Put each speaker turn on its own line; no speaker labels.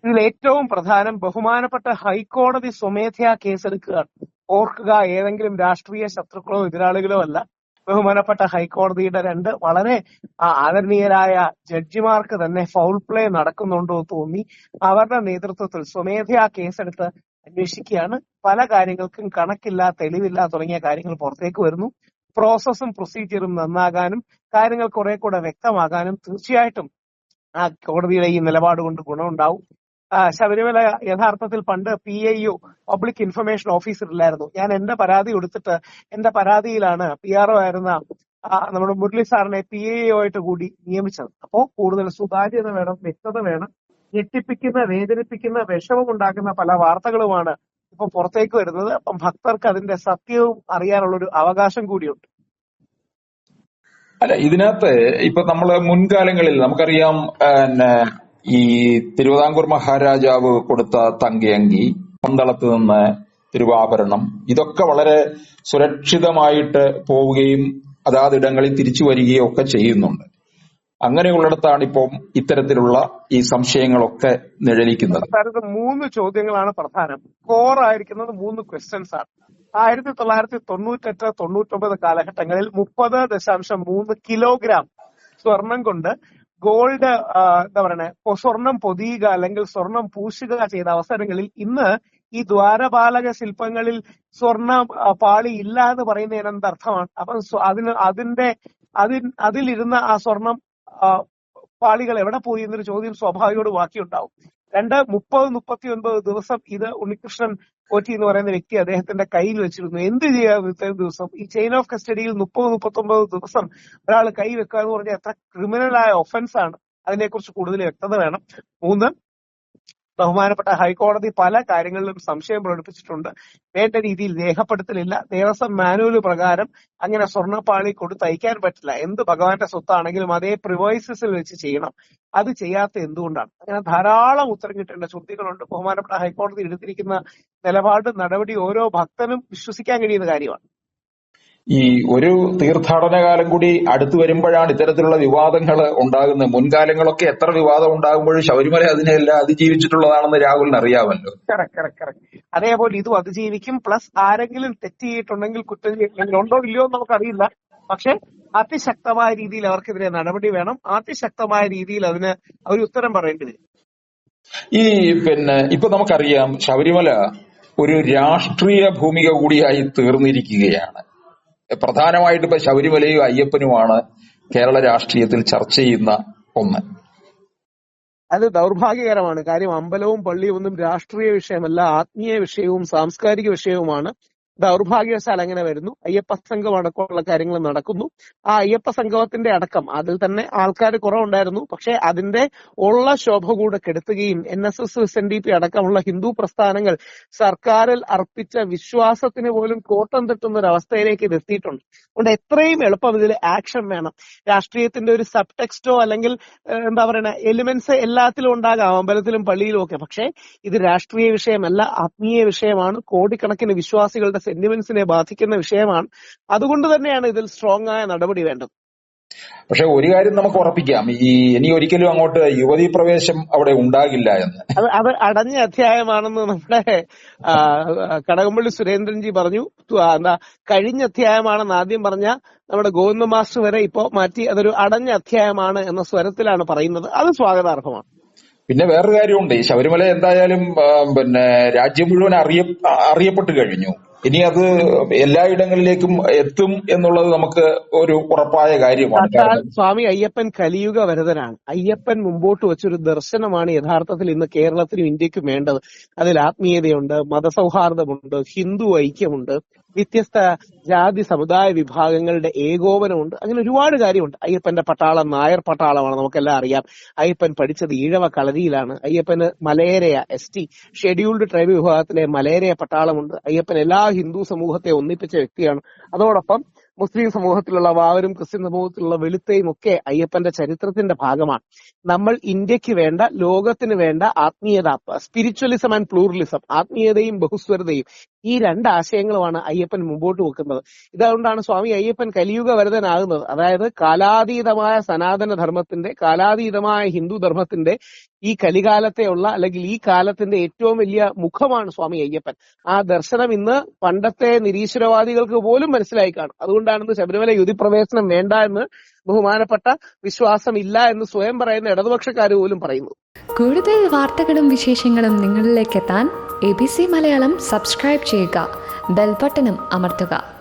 ഇതിൽ ഏറ്റവും പ്രധാനം ബഹുമാനപ്പെട്ട ഹൈക്കോടതി സ്വമേധയാ കേസെടുക്കുകയാണ്. ഓർക്കുക, ഏതെങ്കിലും രാഷ്ട്രീയ ശത്രുക്കളോ എതിരാളികളോ അല്ല. ബഹുമാനപ്പെട്ട ഹൈക്കോടതിയുടെ രണ്ട് വളരെ ആദരണീയരായ ജഡ്ജിമാർക്ക് തന്നെ ഫൗൾ പ്ലേ നടക്കുന്നുണ്ടോ തോന്നി അവരുടെ നേതൃത്വത്തിൽ സ്വമേധയാ കേസെടുത്ത് അന്വേഷിക്കുകയാണ്. പല കാര്യങ്ങൾക്കും കണക്കില്ല, തെളിവില്ല തുടങ്ങിയ കാര്യങ്ങൾ പുറത്തേക്ക് വരുന്നു. പ്രോസസ്സും പ്രൊസീജിയറും നന്നാകാനും കാര്യങ്ങൾ കുറെ കൂടെ വ്യക്തമാകാനും തീർച്ചയായിട്ടും ആ കോടതിയുടെ ഈ നിലപാട് കൊണ്ട് ഗുണമുണ്ടാവും. ശബരിമല യഥാർത്ഥത്തിൽ പണ്ട് PIO പബ്ലിക് ഇൻഫർമേഷൻ ഓഫീസർ ഇല്ലായിരുന്നു. ഞാൻ എന്റെ പരാതി കൊടുത്തിട്ട് എന്റെ പരാതിയിലാണ് PRO ആയിരുന്ന നമ്മുടെ മുരളി സാറിനെ PIO ആയിട്ട് കൂടി നിയമിച്ചത്. അപ്പോ കൂടുതൽ സുതാര്യത വേണം, വ്യക്തത വേണം. ഞെട്ടിപ്പിക്കുന്ന, വേദനിപ്പിക്കുന്ന, വിഷമമുണ്ടാക്കുന്ന പല വാർത്തകളുമാണ് ഇപ്പൊ പുറത്തേക്ക് വരുന്നത്. അപ്പം ഭക്തർക്ക് അതിന്റെ സത്യവും അറിയാനുള്ളൊരു അവകാശം കൂടിയുണ്ട്.
അല്ല, ഇതിനകത്ത് ഇപ്പൊ നമ്മള് മുൻകാലങ്ങളിൽ നമുക്കറിയാം, ഈ തിരുവിതാംകൂർ മഹാരാജാവ് കൊടുത്ത തങ്കയങ്കി, പന്തളത്ത് നിന്ന് തിരുവാഭരണം, ഇതൊക്കെ വളരെ സുരക്ഷിതമായിട്ട് പോവുകയും അതാതിടങ്ങളിൽ തിരിച്ചു വരികയും ഒക്കെ ചെയ്യുന്നുണ്ട്. അങ്ങനെയുള്ളിടത്താണ് ഇപ്പം ഇത്തരത്തിലുള്ള ഈ സംശയങ്ങളൊക്കെ നിഴലിക്കുന്നത്.
3 ചോദ്യങ്ങളാണ് പ്രധാനം. കോറായിരിക്കുന്നത് 3 ക്വസ്റ്റ്യൻസ് ആണ്. 1998-99 കാലഘട്ടങ്ങളിൽ 30.3 കിലോഗ്രാം സ്വർണം കൊണ്ട് ഗോൾഡ് സ്വർണം പൊതിയുക അല്ലെങ്കിൽ സ്വർണം പൂശുക ചെയ്ത അവസരങ്ങളിൽ ഇന്ന് ഈ ദ്വാരപാലക ശില്പങ്ങളിൽ സ്വർണ്ണ പാളി ഇല്ല എന്ന് പറയുന്നതിന് എന്തർത്ഥമാണ്? അപ്പം അതിലിരുന്ന ആ സ്വർണം പാളികൾ എവിടെ പോയി എന്നൊരു ചോദ്യം സ്വാഭാവികോട് ബാക്കിയുണ്ടാവും. 30-39 ദിവസം ഇത് ഉണ്ണികൃഷ്ണൻ പോറ്റി എന്ന് പറയുന്ന വ്യക്തി അദ്ദേഹത്തിന്റെ കയ്യിൽ വെച്ചിരുന്നു. എന്ത് ചെയ്യാം ഇത്രയും ദിവസം? ഈ ചെയിൻ ഓഫ് കസ്റ്റഡിയിൽ 30-39 ദിവസം ഒരാൾ കൈ വെക്കുക എന്ന് പറഞ്ഞാൽ എത്ര ക്രിമിനലായ ഒഫൻസ് ആണ്. അതിനെക്കുറിച്ച് കൂടുതൽ വ്യക്തത വേണം. 3, ബഹുമാനപ്പെട്ട ഹൈക്കോടതി പല കാര്യങ്ങളിലും സംശയം പ്രകടിപ്പിച്ചിട്ടുണ്ട്. വേണ്ട രീതിയിൽ രേഖപ്പെടുത്തലില്ല. ദേവസ്വം മാനുവൽ പ്രകാരം അങ്ങനെ സ്വർണ്ണപ്പാളി കൊടുത്തയക്കാൻ പറ്റില്ല. എന്ത് ഭഗവാന്റെ സ്വത്താണെങ്കിലും അതേ പ്രിവൈസസിൽ വെച്ച് ചെയ്യണം. അത് ചെയ്യാത്ത എന്തുകൊണ്ടാണ്? അങ്ങനെ ധാരാളം ഉത്തരം കിട്ടേണ്ട ചോദ്യങ്ങളുണ്ട്. ബഹുമാനപ്പെട്ട ഹൈക്കോടതി എടുത്തിരിക്കുന്ന നിലപാട്, നടപടി ഓരോ ഭക്തനും വിശ്വസിക്കാൻ കഴിയുന്ന കാര്യമാണ്.
ഈ ഒരു തീർത്ഥാടന കാലം കൂടി അടുത്തു വരുമ്പോഴാണ് ഇത്തരത്തിലുള്ള വിവാദങ്ങൾ ഉണ്ടാകുന്നത്. മുൻകാലങ്ങളൊക്കെ എത്ര വിവാദം ഉണ്ടാകുമ്പോഴും ശബരിമല അതിനെല്ലാം അതിജീവിച്ചിട്ടുള്ളതാണെന്ന് രാഹുലിന് അറിയാമല്ലോ.
കറക്റ്റ്. അതേപോലെ ഇതും അതിജീവിക്കും. പ്ലസ് ആരെങ്കിലും തെറ്റ് ചെയ്തിട്ടുണ്ടെങ്കിൽ, കുറ്റം ചെയ്തിട്ടുണ്ടെങ്കിൽ ഉണ്ടോ ഇല്ലയോ എന്ന് നമുക്കറിയില്ല. പക്ഷെ അതിശക്തമായ രീതിയിൽ അവർക്കെതിരെ നടപടി വേണം. അതിശക്തമായ രീതിയിൽ അതിന് അവർ ഉത്തരം പറയേണ്ടി വരും.
ഇപ്പൊ നമുക്കറിയാം, ശബരിമല ഒരു രാഷ്ട്രീയ ഭൂമിക കൂടിയായി തീർന്നിരിക്കുകയാണ്. പ്രധാനമായിട്ട് ഇപ്പൊ ശബരിമലയും അയ്യപ്പനുമാണ് കേരള രാഷ്ട്രീയത്തിൽ ചർച്ച ചെയ്യുന്ന ഒന്ന്.
അത് ദൗർഭാഗ്യകരമാണ്. കാര്യം അമ്പലവും പള്ളിയും ഒന്നും രാഷ്ട്രീയ വിഷയമല്ല, ആത്മീയ വിഷയവും സാംസ്കാരിക വിഷയവുമാണ്. ദൗർഭാഗ്യവശാൽ അങ്ങനെ വരുന്നു. അയ്യപ്പ സംഘം അടക്കമുള്ള കാര്യങ്ങൾ നടക്കുന്നു. ആ അയ്യപ്പ സംഗമത്തിന്റെ അടക്കം അതിൽ തന്നെ ആൾക്കാർ കുറവുണ്ടായിരുന്നു. പക്ഷെ അതിന്റെ ഉള്ള ശോഭ കൂടെ കെടുത്തുകയും NSS SNDP അടക്കമുള്ള ഹിന്ദു പ്രസ്ഥാനങ്ങൾ സർക്കാരിൽ അർപ്പിച്ച വിശ്വാസത്തിന് പോലും കോട്ടം തെറ്റുന്ന ഒരു അവസ്ഥയിലേക്ക് ഇത് എത്തിയിട്ടുണ്ട്. അതുകൊണ്ട് എത്രയും എളുപ്പം ഇതിൽ ആക്ഷൻ വേണം. രാഷ്ട്രീയത്തിന്റെ ഒരു സബ് ടെക്സ്റ്റോ അല്ലെങ്കിൽ എലിമെന്റ്സ് എല്ലാത്തിലും ഉണ്ടാകാം, അമ്പലത്തിലും പള്ളിയിലും ഒക്കെ. പക്ഷെ ഇത് രാഷ്ട്രീയ വിഷയമല്ല, ആത്മീയ വിഷയമാണ്. കോടിക്കണക്കിന് വിശ്വാസികളുടെ സെന്റിമെന്റ്സിനെ ബാധിക്കുന്ന വിഷയമാണ്. അതുകൊണ്ട് തന്നെയാണ് ഇതിൽ സ്ട്രോങ് ആയ നടപടി വേണ്ടത്.
പക്ഷെ ഒരു കാര്യം നമുക്ക് ഉറപ്പിക്കാം, ഇനി ഒരിക്കലും അങ്ങോട്ട് യുവതീ പ്രവേശം അവിടെ ഉണ്ടാകില്ല എന്ന്.
അത് അടഞ്ഞ അധ്യായമാണെന്ന് നമ്മുടെ കടകംപള്ളി സുരേന്ദ്രൻജി പറഞ്ഞു. കഴിഞ്ഞ അധ്യായമാണെന്ന് ആദ്യം പറഞ്ഞ നമ്മുടെ ഗോവിന്ദ മാസ്റ്റർ വരെ ഇപ്പോ മാറ്റി അതൊരു അടഞ്ഞ അധ്യായമാണ് എന്ന സ്വരത്തിലാണ് പറയുന്നത്. അത് സ്വാഗതാർഹമാണ്.
പിന്നെ വേറൊരു കാര്യമുണ്ട്, ഈ ശബരിമല എന്തായാലും രാജ്യം മുഴുവൻ അറിയപ്പെട്ടു കഴിഞ്ഞു. ഇനി അത് എല്ലായിടങ്ങളിലേക്കും എത്തും എന്നുള്ളത് നമുക്ക് ഒരു ഉറപ്പായ കാര്യമാണ്.
സ്വാമി അയ്യപ്പൻ കലിയുഗ വരദനാണ്. അയ്യപ്പൻ മുമ്പോട്ട് വെച്ചൊരു ദർശനമാണ് യഥാർത്ഥത്തിൽ ഇന്ന് കേരളത്തിനും ഇന്ത്യക്കും വേണ്ടത്. അതിൽ ആത്മീയതയുണ്ട്, മതസൗഹാർദ്ദമുണ്ട്, ഹിന്ദു ഐക്യമുണ്ട്, വ്യത്യസ്ത ജാതി സമുദായ വിഭാഗങ്ങളുടെ ഏകോപനമുണ്ട്. അങ്ങനെ ഒരുപാട് കാര്യമുണ്ട്. അയ്യപ്പന്റെ പട്ടാളം നായർ പട്ടാളമാണ്, നമുക്കെല്ലാം അറിയാം. അയ്യപ്പൻ പഠിച്ചത് ഈഴവ കളരിയിലാണ്. അയ്യപ്പന് മലയരയ ST ഷെഡ്യൂൾഡ് ട്രൈബ് വിഭാഗത്തിലെ മലയരയ പട്ടാളമുണ്ട്. അയ്യപ്പൻ എല്ലാ ഹിന്ദു സമൂഹത്തെ ഒന്നിപ്പിച്ച വ്യക്തിയാണ്. അതോടൊപ്പം മുസ്ലിം സമൂഹത്തിലുള്ള വാവരും ക്രിസ്ത്യൻ സമൂഹത്തിലുള്ള വെളുത്തയും ഒക്കെ അയ്യപ്പന്റെ ചരിത്രത്തിന്റെ ഭാഗമാണ്. നമ്മൾ ഇന്ത്യക്ക് വേണ്ട, ലോകത്തിന് വേണ്ട ആത്മീയത, സ്പിരിച്വലിസം ആൻഡ് പ്ലൂറലിസം, ആത്മീയതയും ബഹുസ്വരതയും ഈ രണ്ട് ആശയങ്ങളുമാണ് അയ്യപ്പൻ മുമ്പോട്ട് വെക്കുന്നത്. ഇതുകൊണ്ടാണ് സ്വാമി അയ്യപ്പൻ കലിയുഗ വരദനാകുന്നത്. അതായത് കാലാതീതമായ സനാതന ധർമ്മത്തിന്റെ, കാലാതീതമായ ഹിന്ദു ധർമ്മത്തിന്റെ ഈ കലികാലത്തെയുള്ള അല്ലെങ്കിൽ ഈ കാലത്തിന്റെ ഏറ്റവും വലിയ മുഖമാണ് സ്വാമി അയ്യപ്പൻ. ആ ദർശനം ഇന്ന് പണ്ടത്തെ നിരീശ്വരവാദികൾക്ക് പോലും മനസ്സിലായി കാണും. അതുകൊണ്ടാണ് ഇന്ന് ശബരിമല യുവതിപ്രവേശനം വേണ്ട എന്ന്, ബഹുമാനപ്പെട്ട വിശ്വാസമില്ല എന്ന് സ്വയം പറയുന്ന ഇടതുപക്ഷക്കാർ പോലും പറയുന്നു.
കൂടുതൽ വാർത്തകളും വിശേഷങ്ങളും നിങ്ങളിലേക്ക് എത്താൻ ABC മലയാളം സബ്സ്ക്രൈബ് ചെയ്യുക, ബെൽ ബട്ടണും അമർത്തുക.